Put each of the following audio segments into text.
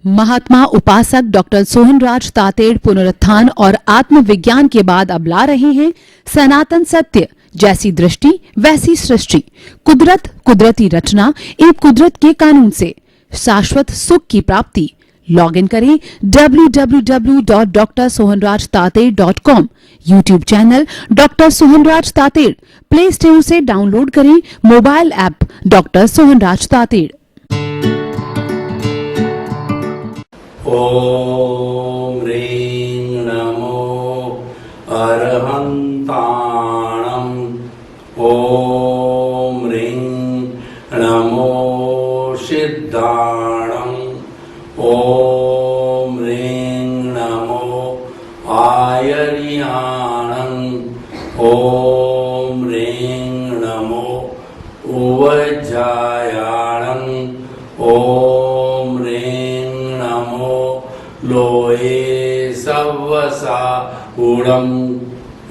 महात्मा उपासक डॉक्टर सोहनराज तातेड़ पुनरुत्थान और आत्मविज्ञान के बाद अब ला रहे हैं सनातन सत्य, जैसी दृष्टि वैसी सृष्टि, कुदरत, कुदरती रचना एवं कुदरत के कानून से शाश्वत सुख की प्राप्ति। लॉग इन करें www.drsohanrajtated.com, YouTube channel doctor Sohanraj Tated, play store से डाउनलोड करें mobile app doctor Sohanraj Tated. ओम ह्रीं नमो अरहंताणं। ओम ह्रीं नमो सिद्धाणं। ओम ह्रीं नमो आयर्याणं। ओम ह्रीं नमो उवज्जायाणं। ओम ह्रीं नमो लोये सव्वसा उडम।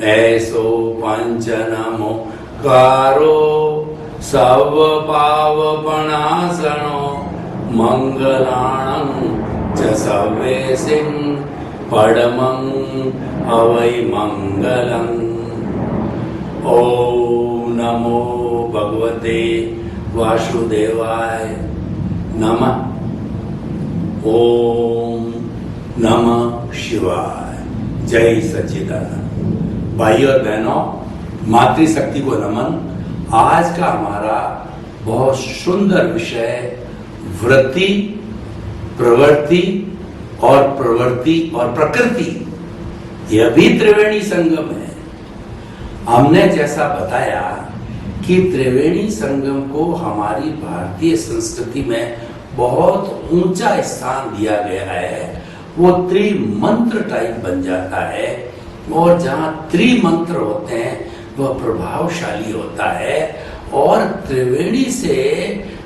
ऐसो पंच नमो कारो सव पावपणासनो मंगलाणं च सव्वेसिं पडमं अवै मंगलम्। ओम नमो भगवते वासुदेवाय नमः। ओम नमः शिवाय। जय सच्चिदानंद। भाइयों और बहनों, मातृशक्ति को नमन। आज का हमारा बहुत सुंदर विषय वृत्ति, प्रवृत्ति और प्रकृति, यह भी त्रिवेणी संगम है। हमने जैसा बताया कि त्रिवेणी संगम को हमारी भारतीय संस्कृति में बहुत ऊंचा स्थान दिया गया है। वो त्रिमंत्र टाइप बन जाता है और जहाँ त्रिमंत्र होते हैं वह प्रभावशाली होता है। और त्रिवेणी से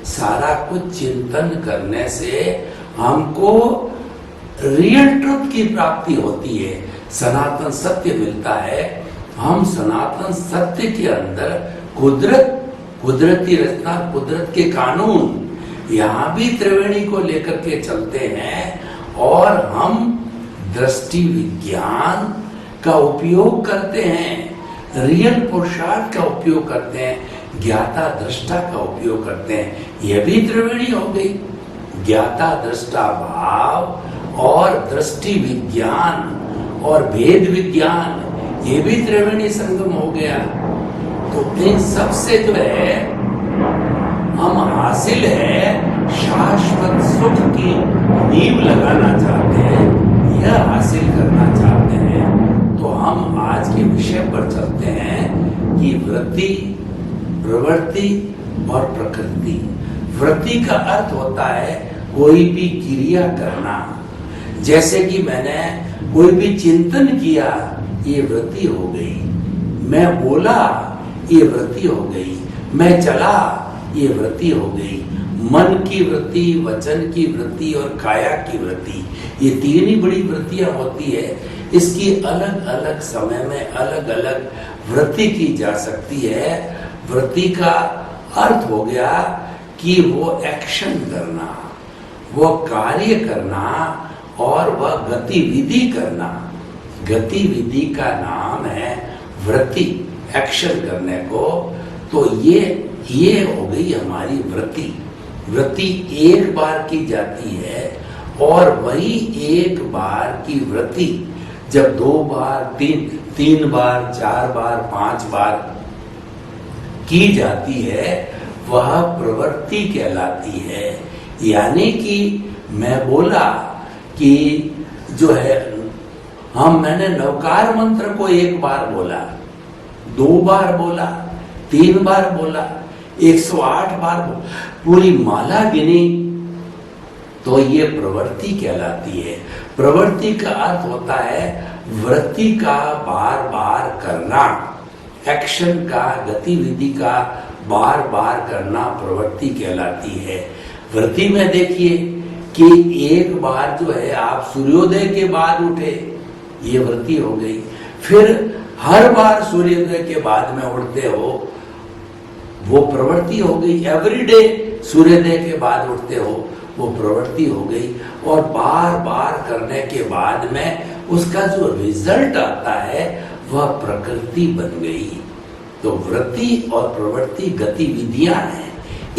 सारा कुछ चिंतन करने से हमको रियल ट्रुथ की प्राप्ति होती है, सनातन सत्य मिलता है। हम सनातन सत्य के अंदर कुदरत, कुदरती रचना, कुदरत के कानून, यहाँ भी त्रिवेणी को लेकर के चलते हैं। और हम दृष्टि विज्ञान का उपयोग करते हैं, रियल पुरुषार्थ का उपयोग करते हैं, ज्ञाता दृष्टा का उपयोग करते हैं। यह भी त्रिवेणी हो गई। ज्ञाता दृष्टा भाव और दृष्टि विज्ञान और भेद विज्ञान, ये भी त्रिवेणी संगम हो गया। तो इन सब से जो है हम हासिल है शाश्वत सुख की नींव लगाना चाहते हैं, यह हासिल करना चाहते हैं। तो हम आज के विषय पर चलते हैं कि वृत्ति, प्रवृत्ति और प्रकृति। वृत्ति का अर्थ होता है कोई भी क्रिया करना। जैसे कि मैंने कोई भी चिंतन किया, ये वृत्ति हो गई। मैं बोला, ये वृत्ति हो गई। मैं चला, ये वृत्ति हो गई। मन की वृत्ति, वचन की वृत्ति और काया की वृत्ति, ये तीन ही बड़ी वृत्तियां होती है। इसकी अलग अलग समय में अलग अलग वृत्ति की जा सकती है। वृत्ति का अर्थ हो गया कि वो एक्शन करना, वो कार्य करना और वह गतिविधि करना। गतिविधि का नाम है वृत्ति, एक्शन करने को। तो ये हो गई हमारी वृत्ति। वृत्ति एक बार की जाती है और वही एक बार की वृत्ति जब 2 बार, 3 बार, 4 बार, 5 बार की जाती है, वह प्रवृत्ति कहलाती है। यानी कि मैं बोला कि जो है मैंने नवकार मंत्र को 1 बार बोला, 2 बार बोला, 3 बार बोला, 108 बार पूरी माला गिनी, तो ये प्रवृत्ति कहलाती है। प्रवृत्ति का अर्थ होता है वृत्ति का बार बार करना, एक्शन का, गतिविधि का बार बार करना प्रवृत्ति कहलाती है। वृत्ति में देखिए कि एक बार जो है आप सूर्योदय के बाद उठे, ये वृत्ति हो गई। फिर हर बार सूर्योदय के बाद में उठते हो, वो प्रवृत्ति हो गई। एवरीडे सूर्योदय के बाद उठते हो, वो प्रवृत्ति हो गई, और बार बार करने के बाद में उसका जो रिजल्ट आता है वह प्रकृति बन गई। तो वृत्ति और प्रवृत्ति गतिविधियां हैं।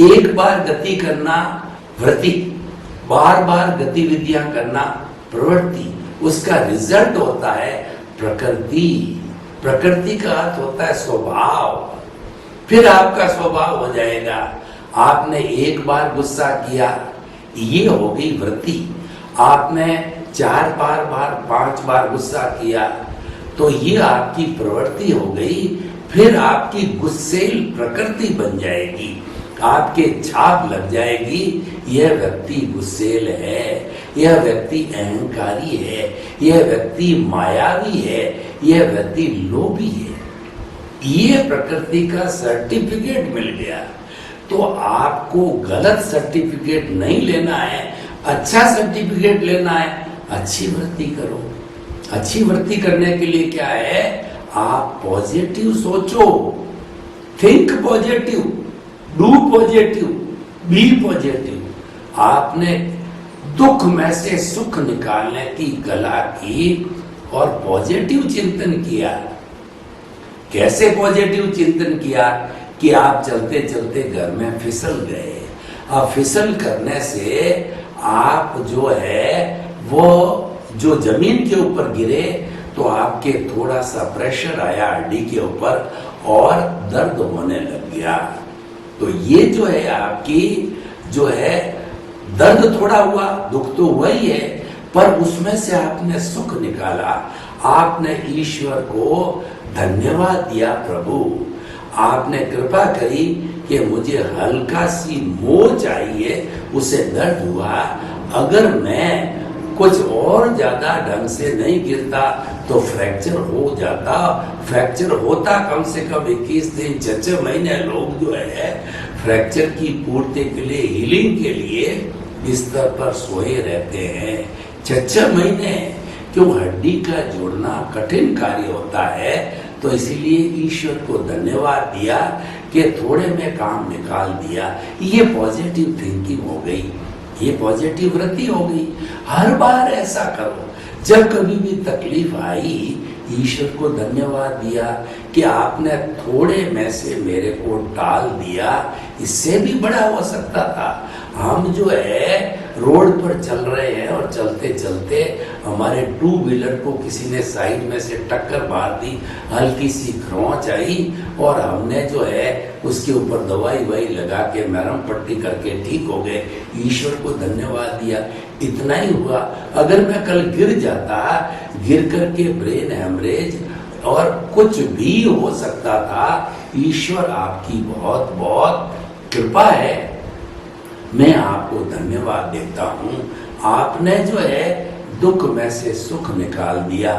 एक बार गति करना वृत्ति, बार बार गतिविधियां करना प्रवृत्ति, उसका रिजल्ट होता है प्रकृति। प्रकृति का अर्थ होता है स्वभाव। फिर आपका स्वभाव हो जाएगा। आपने एक बार गुस्सा किया, ये हो गई वृत्ति। आपने 4 बार 5 बार गुस्सा किया, तो ये आपकी प्रवृत्ति हो गई। फिर आपकी गुस्सेल प्रकृति बन जाएगी, आपके छाप लग जाएगी। यह व्यक्ति गुस्सेल है, यह व्यक्ति अहंकारी है, यह व्यक्ति मायावी है, यह व्यक्ति लोभी है। ये प्रकृति का सर्टिफिकेट मिल गया। तो आपको गलत सर्टिफिकेट नहीं लेना है, अच्छा सर्टिफिकेट लेना है। अच्छी वृत्ति करो। अच्छी वृत्ति करने के लिए क्या है? आप पॉजिटिव सोचो, think positive, do positive, be positive. आपने दुख में से सुख निकालने की कला की और पॉजिटिव चिंतन किया। कैसे पॉजिटिव चिंतन किया? कि आप चलते चलते घर में फिसल गए। अब फिसल करने से आप जो है वो जो जमीन के ऊपर गिरे तो आपके थोड़ा सा प्रेशर आया हड्डी के ऊपर और दर्द होने लग गया। तो ये जो है आपकी जो है दर्द थोड़ा हुआ, दुख तो हुआ ही है, पर उसमें से आपने सुख निकाला। आपने ईश्वर को धन्यवाद दिया, प्रभु आपने कृपा करी कि मुझे हल्का सी मोच आई है, उसे दर्द हुआ। अगर मैं कुछ और ज्यादा ढंग से नहीं गिरता तो फ्रैक्चर हो जाता। फ्रैक्चर होता कम से कम 21 दिन 6 महीने लोग जो है फ्रैक्चर की पूर्ति के लिए, हीलिंग के लिए बिस्तर पर सोए रहते हैं 6 महीने। क्यों? हड्डी का जोड़ना कठिन कार्य होता है। तो इसीलिए ईश्वर को धन्यवाद दिया कि थोड़े में काम निकाल दिया। ये पॉजिटिव थिंकिंग हो गई, ये पॉजिटिव वृत्ति हो गई। हर बार ऐसा करो। जब कभी भी तकलीफ आई, ईश्वर को धन्यवाद दिया कि आपने थोड़े में से मेरे को टाल दिया, इससे भी बड़ा हो सकता था। हम जो है रोड पर चल रहे हैं और चलते चलते हमारे 2 व्हीलर को किसी ने साइड में से टक्कर मार दी, हल्की सी खरोंच आई और हमने जो है उसके ऊपर दवाई वही लगा के मरहम पट्टी करके ठीक हो गए। ईश्वर को धन्यवाद दिया, इतना ही हुआ। अगर मैं कल गिर जाता, गिर करके ब्रेन हेमरेज और कुछ भी हो सकता था। ईश्वर आपकी बहुत बहुत कृपा है, मैं आपको धन्यवाद देता हूँ। आपने जो है दुख में से सुख निकाल दिया।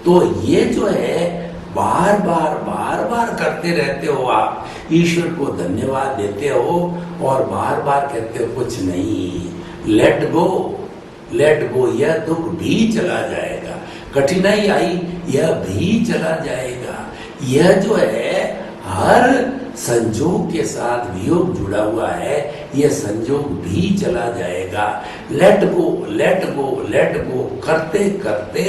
तो ये जो है बार बार करते रहते हो आप, ईश्वर को धन्यवाद देते हो और बार बार कहते हो कुछ नहीं, लेट गो, लेट गो। यह दुख भी चला जाएगा, कठिनाई आई यह भी चला जाएगा। यह जो है हर संजोग के साथ वियोग जुड़ा हुआ है, यह संजोग भी चला जाएगा। Let go, let go, let go करते करते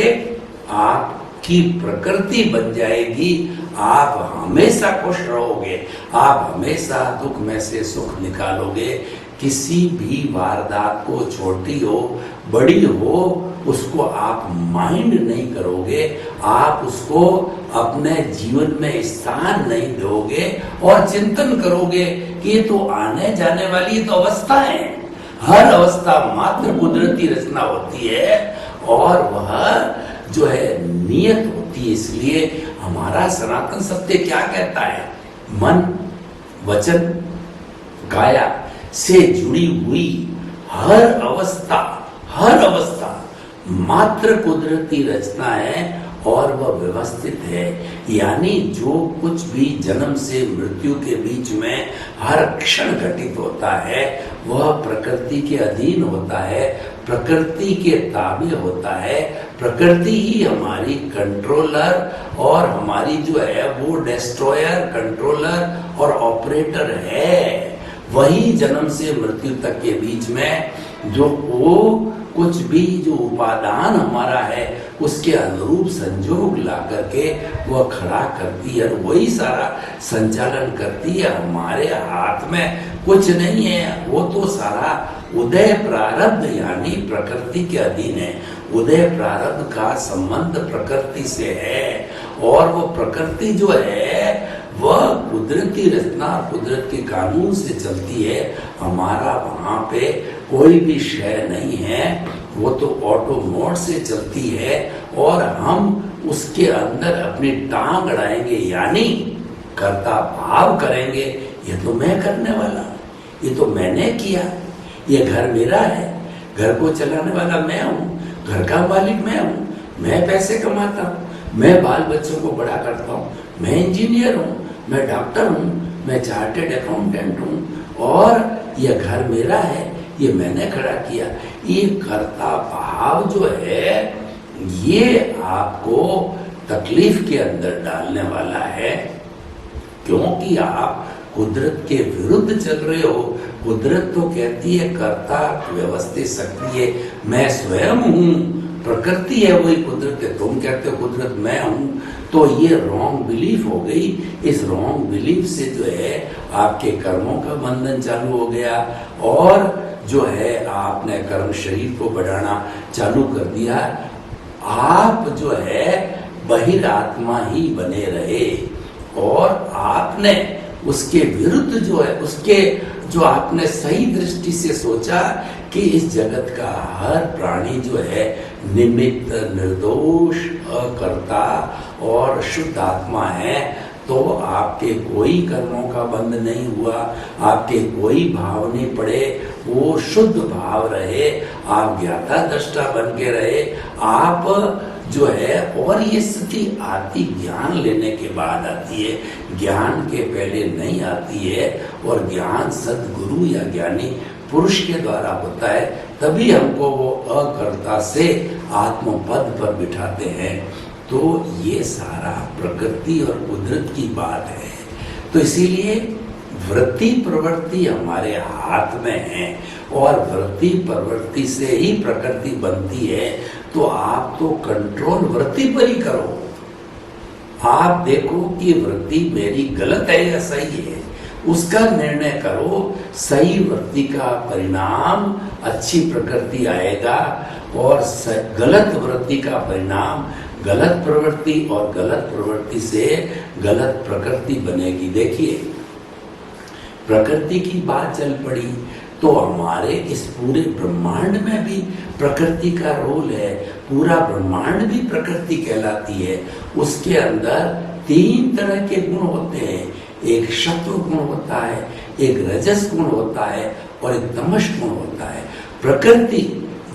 आपकी प्रकृति बन जाएगी। आप हमेशा खुश रहोगे, आप हमेशा दुख में से सुख निकालोगे। किसी भी वारदात को, छोटी हो बड़ी हो, उसको आप माइंड नहीं करोगे, आप उसको अपने जीवन में स्थान नहीं दोगे और चिंतन करोगे कि ये तो आने जाने वाली तो अवस्था है। हर अवस्था मात्र कुदरती रचना होती है और वह जो है नियत होती है। इसलिए हमारा सनातन सत्य क्या कहता है? मन, वचन, काया से जुड़ी हुई हर अवस्था मात्र कुदरती रचना है और वह व्यवस्थित है। यानी जो कुछ भी जन्म से मृत्यु के बीच में हर क्षण घटित होता है वह प्रकृति के अधीन होता है, प्रकृति के ताबे होता है। प्रकृति ही हमारी कंट्रोलर और हमारी जो है वो डिस्ट्रॉयर, कंट्रोलर और ऑपरेटर है। वही जन्म से मृत्यु तक के बीच में जो वो कुछ भी जो उपादान हमारा है उसके अनुरूप संजोग ला करके वह खड़ा करती है और वही सारा संचालन करती है। हमारे हाथ में कुछ नहीं है, वो तो सारा उदय प्रारब्ध यानी प्रकृति के अधीन है। उदय प्रारब्ध का संबंध प्रकृति से है और वो प्रकृति जो है वह कुदरती रचना कुदरत के कानून से चलती है। हमारा वहां पे कोई भी शय नहीं है, वो तो ऑटो मोड से चलती है और हम उसके अंदर अपनी टांग अड़ाएंगे यानी कर्ता भाव करेंगे। ये तो मैं करने वाला, ये तो मैंने किया, ये घर मेरा है, घर को चलाने वाला मैं हूँ, घर का मालिक मैं हूँ, मैं पैसे कमाता हूँ, मैं बाल बच्चों को बड़ा करता हूँ, मैं इंजीनियर हूँ, मैं डॉक्टर हूँ, मैं चार्टेड अकाउंटेंट हूँ और यह घर मेरा है, ये मैंने खड़ा किया। ये कर्ता भाव जो है ये आपको तकलीफ के अंदर डालने वाला है, क्योंकि आप कुदरत के विरुद्ध चल रहे हो। कुदरत तो कहती है कर्ता व्यवस्थित शक्ति है, मैं स्वयं हूँ, प्रकृति है वही कुदरत है। तुम कहते हो कुदरत मैं हूँ, तो ये रॉन्ग बिलीफ हो गई। इस रॉन्ग बिलीफ से जो है आपके कर्मों का बंधन चालू हो गया और जो है आपने कर्म शरीर को बढ़ाना चालू कर दिया। आप जो है बहिरात्मा ही बने रहे और आपने उसके विरुद्ध जो है उसके जो आपने सही दृष्टि से सोचा कि इस जगत का हर प्राणी जो है निमित्त निर्दोष अकर्ता और शुद्ध आत्मा है, तो आपके कोई कर्मों का बंध नहीं हुआ, आपके कोई भाव नहीं पड़े, वो शुद्ध भाव रहे, आप ज्ञाता दृष्टा बन के रहे। आप जो है और ये स्थिति आती ज्ञान लेने के बाद आती है, ज्ञान के पहले नहीं आती है। और ज्ञान सद्गुरु या ज्ञानी पुरुष के द्वारा होता है, तभी हमको वो अकर्ता से आत्मपद पर बिठाते हैं। तो ये सारा प्रकृति और कुदरत की बात है। तो इसीलिए वृत्ति प्रवृत्ति हमारे हाथ में है और वृत्ति प्रवृत्ति से ही प्रकृति बनती है। तो आप तो कंट्रोल वृत्ति पर ही करो। आप देखो कि वृत्ति मेरी गलत है या सही है, उसका निर्णय करो। सही वृत्ति का परिणाम अच्छी प्रकृति आएगा और गलत वृत्ति का परिणाम गलत प्रवृत्ति और गलत प्रवृत्ति से गलत प्रकृति बनेगी। देखिए प्रकृति की बात चल पड़ी तो हमारे इस पूरे ब्रह्मांड में भी प्रकृति का रोल है। पूरा ब्रह्मांड भी प्रकृति कहलाती है। उसके अंदर 3 तरह के गुण होते हैं। एक सत्व गुण होता है, एक रजस गुण होता है और एक तमस गुण होता है। प्रकृति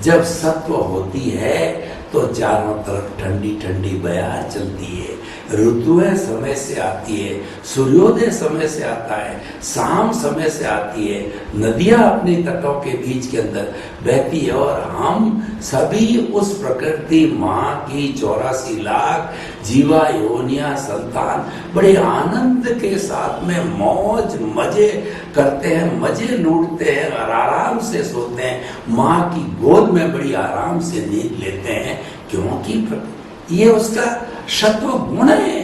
जब सत्व होती है तो चारों तरफ ठंडी ठंडी बयार चलती है, ऋतुएं समय से आती है, सूर्योदय समय से आता है, शाम समय से आती है, नदियां अपने तटों के बीच के अंदर बहती है और हम सभी उस प्रकृति माँ की 84 लाख जीवा योनिया संतान बड़े आनंद के साथ में मौज मजे करते हैं, मजे लूटते हैं और आराम से सोते हैं। माँ की गोद में बड़ी आराम से नींद लेते हैं, क्योंकि ये उसका सत्व गुण है।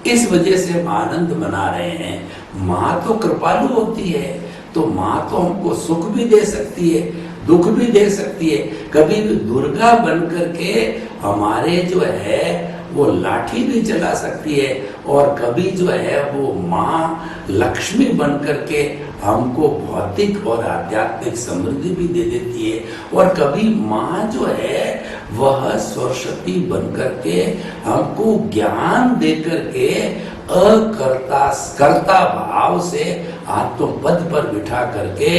इस वजह से हम आनंद मना रहे हैं। माँ तो कृपालु होती है, तो माँ तो हमको सुख भी दे सकती है, दुख भी दे सकती है। कभी भी दुर्गा बन करके हमारे जो है वो लाठी भी चला सकती है और कभी जो है वो माँ लक्ष्मी बन करके हमको भौतिक और आध्यात्मिक समृद्धि भी दे देती है। और कभी माँ जो है वह सरस्वती बन करके हमको ज्ञान दे करके कर्ता भाव से आत्मपद पर बिठा करके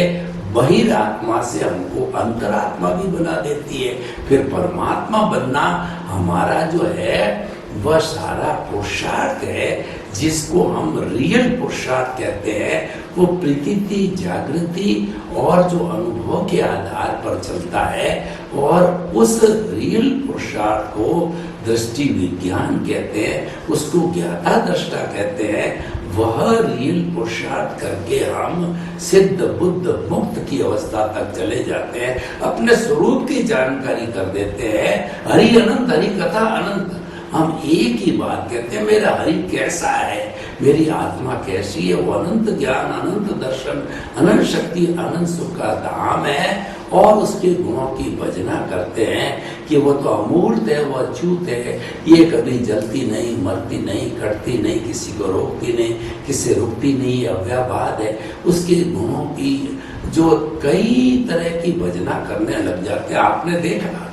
बहिरात्मा से हमको अंतरात्मा भी बना देती है। फिर परमात्मा बनना हमारा जो है वह सारा पुरुषार्थ है, जिसको हम रियल पुरुषार्थ कहते हैं। वो प्रतीति जागृति और जो अनुभव के आधार पर चलता है और उस रियल पुरुषार्थ को दृष्टि विज्ञान कहते हैं, उसको ज्ञाता दृष्टा कहते हैं। वह रियल पुरुषार्थ करके हम सिद्ध बुद्ध मुक्त की अवस्था तक चले जाते हैं, अपने स्वरूप की जानकारी कर देते हैं। हरि अनंत, हरि कथा अनंत। हम एक ही बात कहते हैं, मेरा हरि कैसा है, मेरी आत्मा कैसी है। वो अनंत ज्ञान, अनंत दर्शन, अनंत शक्ति, अनंत सुख का धाम है। और उसके गुणों की भजना करते हैं कि वो तो अमूर्त है, वो अछूत है, ये कभी जलती नहीं, मरती नहीं, कटती नहीं, किसी को रोकती नहीं, किसी रुकती नहीं, अव्याभाद है। उसके गुणों की जो कई तरह की भजना करने लग जाते हैं। आपने देखा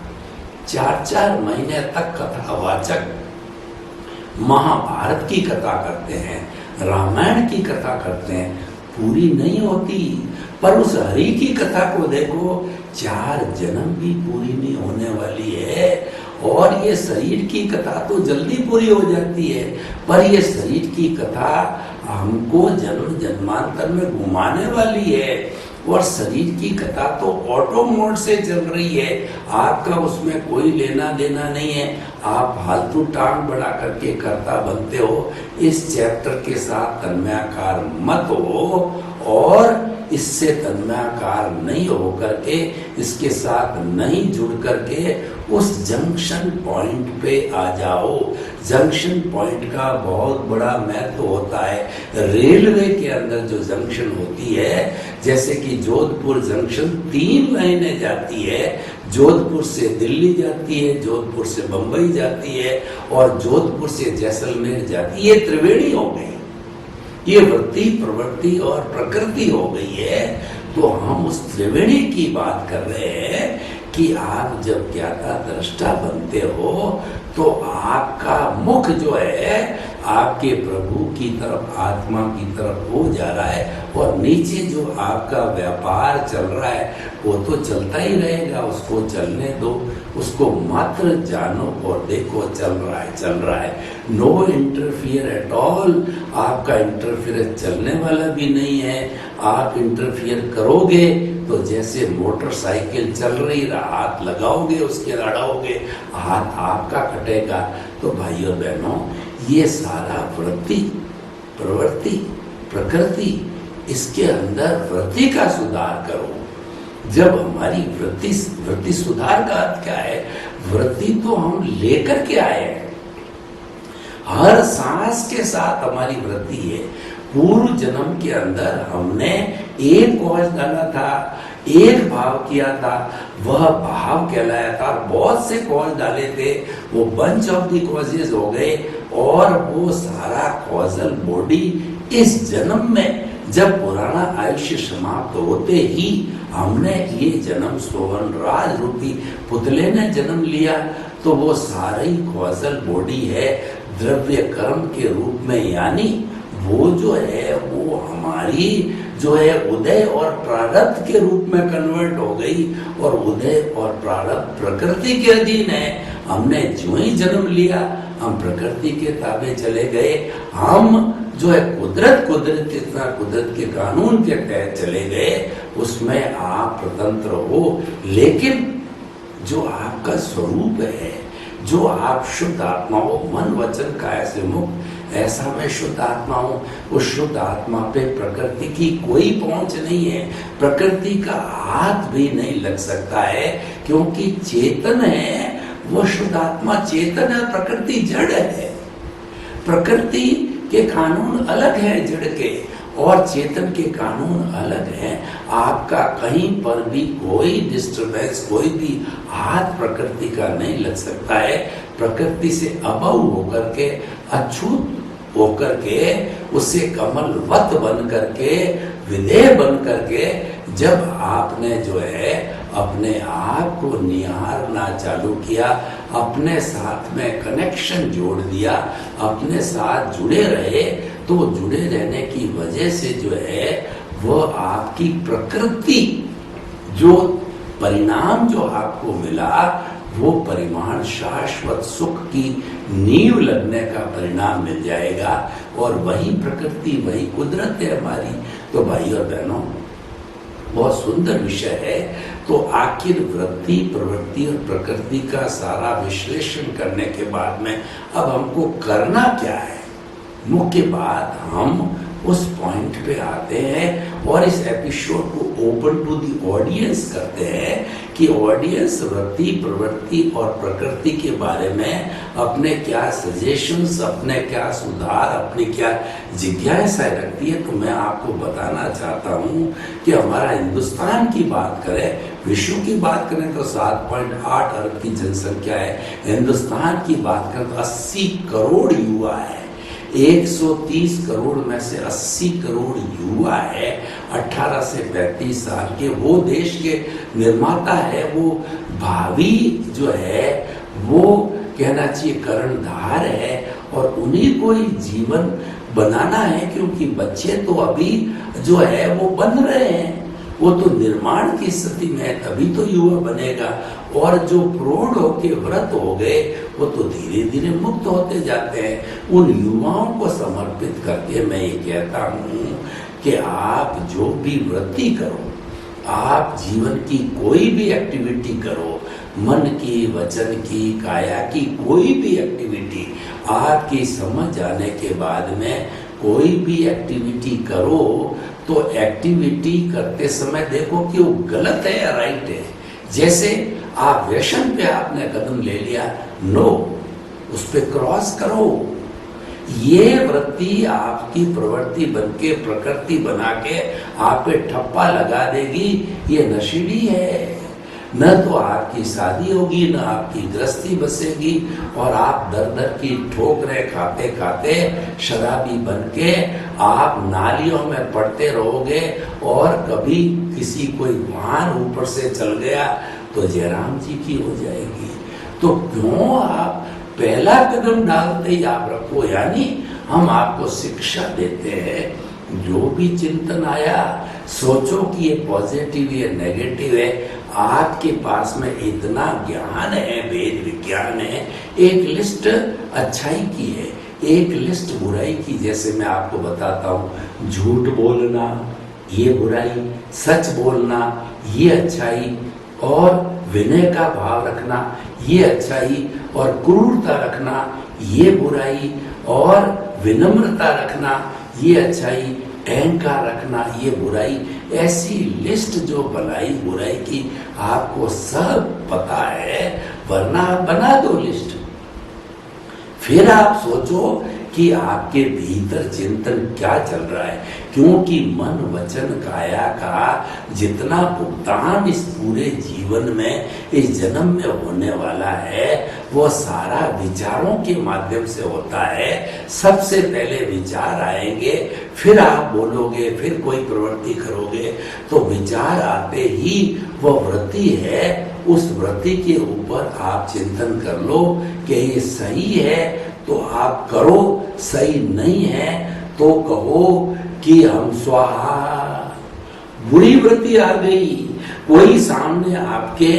4-4 महीने तक कथावाचक महाभारत की कथा करते हैं, रामायण की कथा करते हैं, पूरी नहीं होती। पर उस हरि की कथा को देखो, 4 जन्म भी पूरी नहीं होने वाली है। और ये शरीर की कथा तो जल्दी पूरी हो जाती है, पर ये शरीर की कथा हमको जन्म जन्मांतर में घुमाने वाली है। और शरीर की कथा तो ऑटो मोड से चल रही है, आपका उसमें कोई लेना देना नहीं है। आप फालतू टांग बढ़ा करके कर्ता बनते हो। इस चैप्टर के साथ तन्मयाकार मत हो और इससे तन्मयाकार नहीं हो करके, इसके साथ नहीं जुड़ करके उस जंक्शन पॉइंट पे आ जाओ। जंक्शन पॉइंट का बहुत बड़ा महत्व होता है। रेलवे के अंदर जो जंक्शन होती है, जैसे कि जोधपुर जंक्शन 3 लाइनें जाती है, जोधपुर से दिल्ली जाती है, जोधपुर से बंबई जाती है और जोधपुर से जैसलमेर जाती है। ये त्रिवेणी हो गई, ये वृत्ति, प्रवृत्ति और प्रकृति हो गई है। तो हम उस त्रिवेणी की बात कर रहे हैं कि आप जब ज्ञाता दृष्टा बनते हो तो आपका मुख जो है आपके प्रभु की तरफ, आत्मा की तरफ हो जा रहा है। और नीचे जो आपका व्यापार चल रहा है वो तो चलता ही रहेगा, उसको चलने दो, उसको मात्र जानो और देखो, चल रहा है, चल रहा है। No interfere at all. आपका इंटरफियर चलने वाला भी नहीं है। आप इंटरफियर करोगे तो जैसे मोटरसाइकिल चल रही, हाथ लगाओगे, उसके लड़ाओगे, हाथ आपका कटेगा। तो भाइयों बहनों, ये सारा वृत्ति, प्रवृत्ति, प्रकृति, इसके अंदर वृत्ति का सुधार करो। जब हमारी वृत्ति सुधार का अर्थ क्या है? वृत्ति तो हम लेकर के आए हैं, हर सांस के साथ हमारी वृत्ति है। पूर्व जन्म के अंदर हमने एक कॉज डाला था, एक भाव किया था, वह भाव कहलाया था। बहुत से कॉज डाले थे, वो बंच ऑफ दी कॉजेज हो गए और वो सारा कॉजल बॉडी इस जन्म में, जब पुराना आयुष्य समाप्त होते ही हमने ये जन्म सोहन राज रूपी पुतले ने जन्म लिया। तो वो सारी कॉजल बॉडी है द्रव्य कर्म के रूप में, यानी वो जो है वो हमारी जो है उदय और प्रारब्ध के रूप में कन्वर्ट हो गई। और उदय और प्रारब्ध प्रकृति के अधीन है। हमने जो ही जन्म लिया हम प्रकृति के ताबे चले गए। हम जो है कुदरत के कानून के तहत चले गए, उसमें आप स्वतंत्र हो। लेकिन जो आपका स्वरूप है, जो आप शुद्ध आत्मा हो, मन वचन काया से मुक्त, ऐसा मैं शुद्ध आत्मा हूं। उस शुद्ध आत्मा पे प्रकृति की कोई पहुंच नहीं है, प्रकृति का हाथ भी नहीं लग सकता है, क्योंकि चेतन है वो शुद्ध आत्मा। चेतन है, प्रकृति जड़ है। प्रकृति के कानून अलग है जड़ के, और चेतन के कानून अलग हैं। आपका कहीं पर भी कोई डिस्टरबेंस, कोई भी हाथ प्रकृति का नहीं लग सकता है। प्रकृति से अबव होकर के, अछूत होकर के, उससे कमलवत बन करके, विदेह बन करके, जब आपने जो है अपने आप को निहारना चालू किया, अपने साथ में कनेक्शन जोड़ दिया, अपने साथ जुड़े रहे, तो जुड़े रहने की वजह से जो है वह आपकी प्रकृति, जो परिणाम जो आपको मिला, वो परिमाण शाश्वत सुख की नींव लगने का परिणाम मिल जाएगा। और वही प्रकृति, वही कुदरत है हमारी। तो भाइयों और बहनों, बहुत सुंदर विषय है। तो आखिर वृत्ति, प्रवृत्ति और प्रकृति का सारा विश्लेषण करने के बाद में अब हमको करना क्या है? मुख्य बात हम उस पॉइंट पे आते हैं और इस एपिसोड को ओपन टू द ऑडियंस करते हैं कि ऑडियंस वृत्ति, प्रवृत्ति और प्रकृति के बारे में अपने क्या सजेशंस, अपने क्या सुधार, अपनी क्या जिज्ञासाएं रखती है। तो मैं आपको बताना चाहता हूं कि हमारा हिंदुस्तान की बात करें, विश्व की बात करें तो 7.8 अरब की जनसंख्या है। हिंदुस्तान की बात करें तो 80 करोड़ युवा है। 130 करोड़ में से 80 करोड़ युवा है 18 से 35 साल के। वो देश के निर्माता है, वो भावी जो है वो कहना चाहिए कर्णधार है और उन्हीं को ही जीवन बनाना है, क्योंकि बच्चे तो अभी जो है वो बन रहे हैं, वो तो निर्माण की स्थिति में है, तभी तो युवा बनेगा। और जो प्रौढ़ होके व्रत हो गए वो तो धीरे धीरे मुक्त होते जाते हैं। उन युवाओं को समर्पित करके मैं ये कहता हूँ कि आप जो भी वृत्ति करो, आप जीवन की कोई भी एक्टिविटी करो, मन की, वचन की, काया की कोई भी एक्टिविटी, आपकी समझ आने के बाद में कोई भी एक्टिविटी करो तो एक्टिविटी करते समय देखो कि वो गलत है या राइट है। जैसे आप व्यसन पे आपने कदम ले लिया, नो, उस पे क्रॉस करो। ये वृत्ति आपकी प्रवृत्ति बनके प्रकृति बना के आप पे ठप्पा लगा देगी, ये नशीली है। न तो आपकी शादी होगी, न आपकी गृहस्थी बसेगी और आप दर दर की ठोकरें खाते खाते शराबी बनके आप नालियों में पड़ते रहोगे। और कभी किसी कोई वाहन ऊपर से चल गया तो जयराम जी की हो जाएगी। तो क्यों आप पहला कदम डालते ही आप रखो। यानी हम आपको शिक्षा देते हैं, जो भी चिंतन आया सोचो कि ये पॉजिटिव या नेगेटिव है। आपके पास में इतना ज्ञान है, वेद विज्ञान है, एक लिस्ट अच्छाई की है, एक लिस्ट बुराई की। जैसे मैं आपको बताता हूँ, झूठ बोलना ये बुराई, सच बोलना ये अच्छाई, और विनय का भाव रखना ये अच्छाई, और क्रूरता रखना ये बुराई, और विनम्रता रखना ये अच्छाई, अहंकार रखना ये बुराई। ऐसी लिस्ट जो भलाई बुराई की आपको सब पता है, वरना आप बना दो लिस्ट। फिर आप सोचो कि आपके भीतर चिंतन क्या चल रहा है, क्योंकि मन, वचन, काया का जितना भुगतान इस पूरे जीवन में, इस जन्म में होने वाला है, वो सारा विचारों के माध्यम से होता है। सबसे पहले विचार आएंगे, फिर आप बोलोगे, फिर कोई प्रवृत्ति करोगे। तो विचार आते ही वो वृत्ति है, उस वृत्ति के ऊपर आप चिंतन कर लो कि ये सही है तो आप करो, सही नहीं है तो कहो कि हम स्वाहा। बुरी वृत्ति आ गई, कोई सामने आपके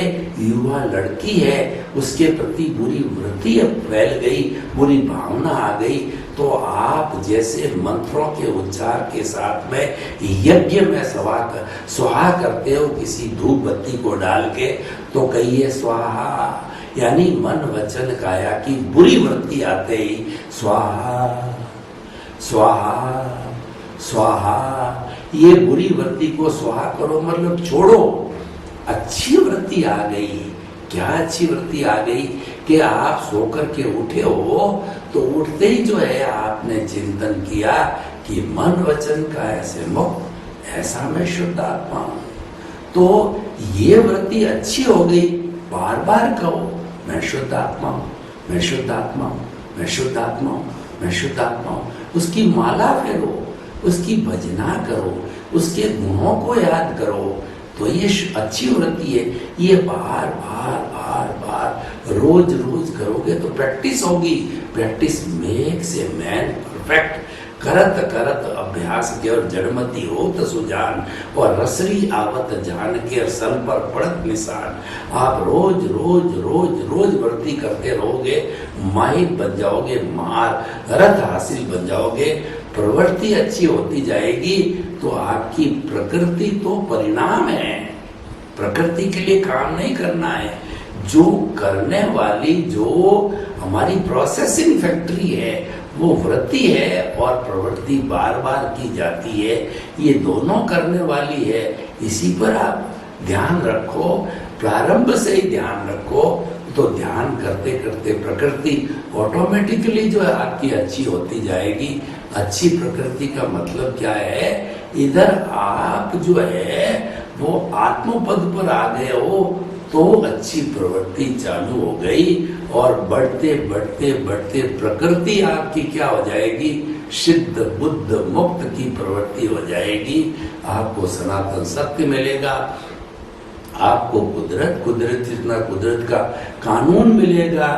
युवा लड़की है, उसके प्रति बुरी वृत्ति फैल गई, बुरी भावना आ गई, तो आप जैसे मंत्रों के उच्चार के साथ में यज्ञ में स्वाहा करते हो, किसी धूप बत्ती को डाल के, तो कहिए स्वाहा। यानी मन, वचन, काया की बुरी वृत्ति आते ही स्वाहा स्वाहा स्वाहा, ये बुरी वृत्ति को स्वाहा करो, मतलब छोड़ो। अच्छी वृत्ति आ गई, क्या अच्छी वृत्ति आ गई कि आप सोकर के उठे हो, तो उठते ही जो है आपने चिंतन किया कि मन, वचन, काया से मुक्त, ऐसा मैं शुद्ध आत्मा हूं। तो ये वृत्ति अच्छी हो गई, बार बार कहो मैं शुद्ध आत्मा हूं, मैं शुद्ध आत्मा हूं, मैं शुद्ध आत्मा हूं, मैं शुद्ध आत्मा हूं। उसकी माला फेरो, उसकी भजना करो, उसके गुणों को याद करो, तो ये अच्छी वृत्ति है। ये बार बार बार बार रोज रोज करोगे तो प्रैक्टिस होगी। Practice makes a man perfect. करत करत अभ्यास के और जड़मती होत सुजान, और रसरी आवत जान के सल पर पड़त निशान। आप रोज रोज रोज रोज वृत्ति करते रहोगे, माहिर बन जाओगे, महारथ हासिल बन जाओगे, प्रवृत्ति अच्छी होती जाएगी। तो आपकी प्रकृति तो परिणाम है, प्रकृति के लिए काम नहीं करना है। जो करने वाली, जो हमारी प्रोसेसिंग फैक्ट्री है, वो वृत्ति है और प्रवृत्ति बार बार की जाती है, ये दोनों करने वाली है। इसी पर आप ध्यान रखो, प्रारंभ से ही ध्यान रखो, तो ध्यान करते करते प्रकृति ऑटोमेटिकली जो है आपकी अच्छी होती जाएगी। अच्छी प्रकृति का मतलब क्या है? इधर आप जो है वो आत्मपद पर आ गए हो तो अच्छी प्रवृत्ति चालू हो गई, और बढ़ते बढ़ते बढ़ते प्रकृति आपकी क्या हो जाएगी? सिद्ध बुद्ध मुक्त की प्रवृत्ति हो जाएगी। आपको सनातन सत्य मिलेगा, आपको कुदरत जितना कुदरत का कानून मिलेगा,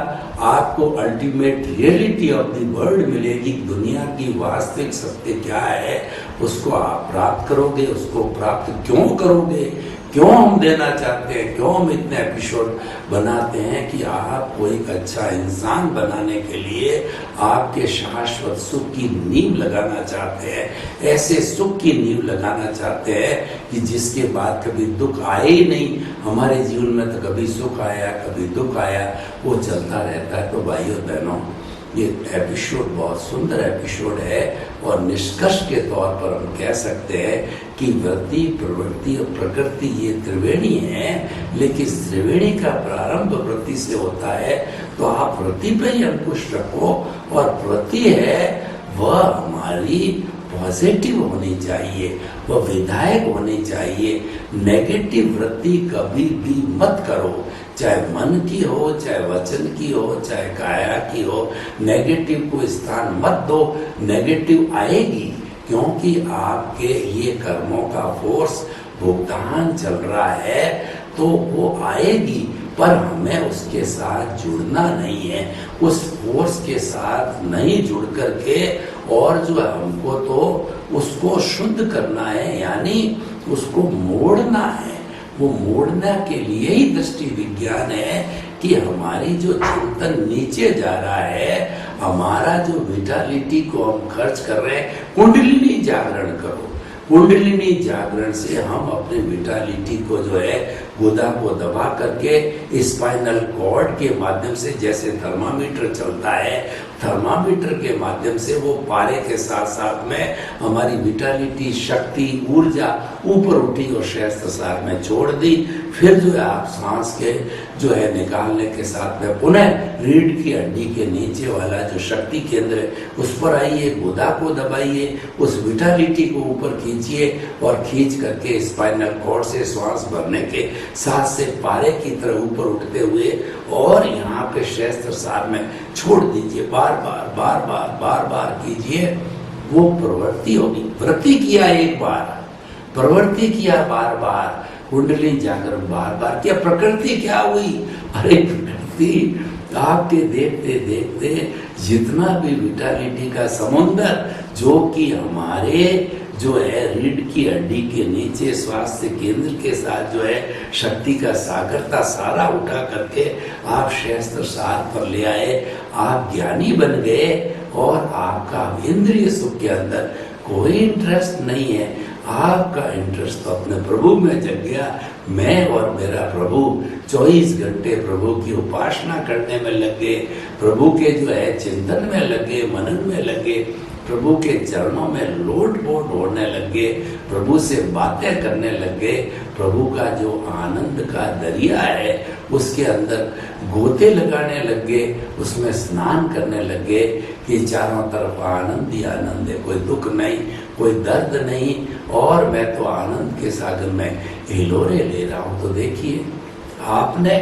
आपको ultimate reality of the world मिलेगी। दुनिया की वास्तविक सत्य क्या है उसको आप प्राप्त करोगे। उसको प्राप्त क्यों करोगे? क्यों हम देना चाहते हैं? क्यों हम इतने एपिसोड बनाते हैं? कि आपको एक अच्छा इंसान बनाने के लिए आपके शाश्वत सुख की नींव लगाना चाहते हैं। ऐसे सुख की नींव लगाना चाहते हैं कि जिसके बाद कभी दुख आए ही नहीं। हमारे जीवन में तो कभी सुख आया कभी दुख आया, वो चलता रहता है। तो भाइयों बहनों, ये एपिसोड बहुत सुंदर एपिसोड है, और निष्कर्ष के तौर पर हम कह सकते हैं कि वृत्ति, प्रवृत्ति और प्रकृति ये त्रिवेणी है, लेकिन त्रिवेणी का प्रारंभ वृत्ति से होता है। तो आप वृत्ति पे ही अंकुश रखो, और वृत्ति है वह हमारी पॉजिटिव होनी चाहिए, वह विधायक होनी चाहिए। नेगेटिव वृत्ति कभी भी मत करो, चाहे मन की हो, चाहे वचन की हो, चाहे काया की हो। नेगेटिव को स्थान मत दो, नेगेटिव आएगी, क्योंकि आपके ये कर्मों का फोर्स भुगतान चल रहा है, तो वो आएगी। पर हमें उसके साथ जुड़ना नहीं है, उस फोर्स के साथ नहीं जुड़ करके, और जो है हमको तो उसको शुद्ध करना है, यानी उसको मोड़ना है। वो मोड़ने के लिए ही दृष्टि विज्ञान है कि हमारी जो चिंतन नीचे जा रहा है, हमारा जो विटालिटी को हम खर्च कर रहे हैं। कुंडलिनी जागरण करो, कुंडलिनी जागरण से हम अपने विटालिटी को जो है गुदा को दबा करके स्पाइनल कॉर्ड के माध्यम से, जैसे थर्मामीटर चलता है, थर्मामीटर के माध्यम से वो पारे के साथ साथ में हमारी विटालिटी, शक्ति, ऊर्जा ऊपर उठी और सहस्त्रसार में छोड़ दी। फिर जो है आप सांस के जो है निकालने के साथ में पुनः रीढ़ की हड्डी के नीचे वाला जो शक्ति केंद्र है उस पर आइए, गुदा को दबाइए, उस विटालिटी को ऊपर खींचिए, और खींच करके स्पाइनल कॉर्ड से श्वास भरने के साथ से पारे की तरह ऊपर उठते हुए और यहाँ पे सहस्त्रसार में छोड़ दीजिए। बार बार बार बार बार बार कीजिए, वो प्रवृत्ति होगी। वृत्ति किया एक बार, प्रवृत्ति किया बार बार, कुंडलिनी जागरण बार बार किया। प्रकृति क्या हुई? अरे प्रकृति आपके देखते देखते जितना भी विटालिटी का समुंदर, जो कि हमारे जो है रीढ़ की हड्डी के नीचे स्वास्थ्य केंद्र के साथ जो है शक्ति का सागर था, सारा उठा करके आप सहस्त्रसार पर ले आए। आप ज्ञानी बन गए, और आपका इंद्रिय सुख के अंदर कोई इंटरेस्ट नहीं है। आपका इंटरेस्ट तो अपने प्रभु में जग गया। मैं और मेरा प्रभु 24 घंटे प्रभु की उपासना करने में लगे, प्रभु के जो है चिंतन में लगे, मनन में लगे, प्रभु के चरणों में लोट पोट होने लगे, प्रभु से बातें करने लगे। प्रभु का जो आनंद का दरिया है उसके अंदर गोते लगाने लगे, उसमें स्नान करने लगे कि चारों तरफ आनंद ही आनंद है, कोई दुख नहीं, कोई दर्द नहीं, और मैं तो आनंद के सागर में हिलोरे ले रहा हूं। तो देखिए, आपने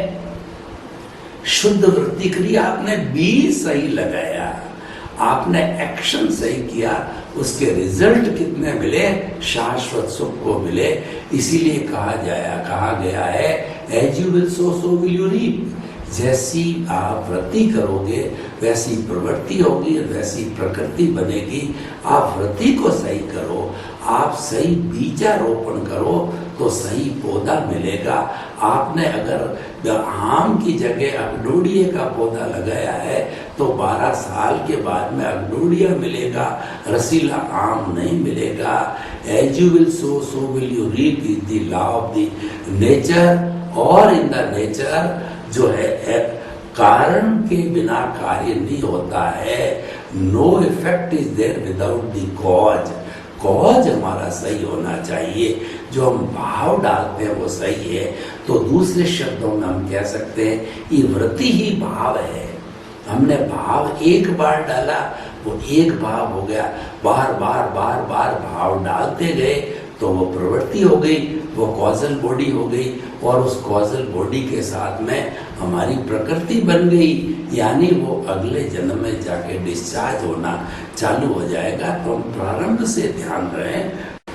शुद्ध वृत्ति करी, आपने बीज सही लगाया, आपने एक्शन सही किया, उसके रिजल्ट कितने मिले? शाश्वत सुख को मिले। इसीलिए कहा गया है, as you will sow so will you reap. जैसी आप वृत्ति करोगे वैसी प्रवृत्ति होगी, वैसी प्रकृति बनेगी। आप वृत्ति को सही करो, आप सही बीजारोपण करो तो सही पौधा मिलेगा। आपने अगर आम की जगह अगडोडिये का पौधा लगाया है तो 12 साल के बाद में अगडोडिया मिलेगा, रसीला आम नहीं मिलेगा। As you will sow so will you reap is the law of the nature. और इन द नेचर जो है कारण के बिना कार्य नहीं होता है। No effect is there without the cause. Cause हमारा सही होना चाहिए, जो हम भाव डालते हैं वो सही है। तो दूसरे शब्दों में हम कह सकते हैं ये वृत्ति ही भाव है। हमने भाव एक बार डाला, वो एक भाव हो गया, बार बार बार बार भाव डालते गए तो वो प्रवृत्ति हो गई, वो कॉजल बॉडी हो गई, और उस कॉजल बॉडी के साथ में हमारी प्रकृति बन गई, यानी वो अगले जन्म में जाके डिस्चार्ज होना चालू हो जाएगा। तो हम प्रारंभ से ध्यान रहे।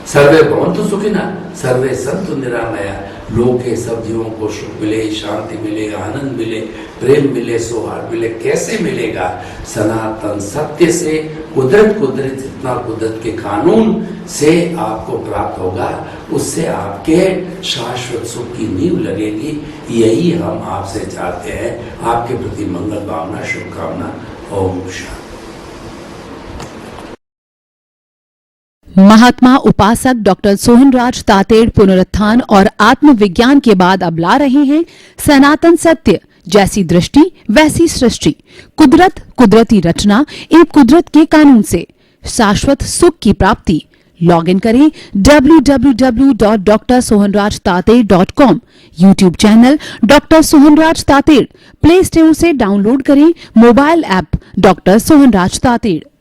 सर्वे भवन्तु सुखिनः, सर्वे सन्तु निरामया। लोग के सब जीवों को सुख मिले, शांति मिले, आनंद मिले, प्रेम मिले, सौहार्द मिले। कैसे मिलेगा? सनातन सत्य से, कुदरत जितना कुदरत के कानून से आपको प्राप्त होगा, उससे आपके शाश्वत सुख की नींव लगेगी। यही हम आपसे चाहते हैं। आपके प्रति मंगल भावना, शुभकामना। ओम शांति। महात्मा उपासक डॉक्टर सोहनराज तातेड़ पुनरुत्थान और आत्मविज्ञान के बाद अब ला रहे हैं सनातन सत्य, जैसी दृष्टि वैसी सृष्टि, कुदरत, कुदरती रचना एवं कुदरत के कानून से शाश्वत सुख की प्राप्ति। लॉग इन करें www.drsohanrajtated.com। YouTube channel doctor Sohanraj Tated, play store से डाउनलोड करें mobile app doctor Sohanraj Tated.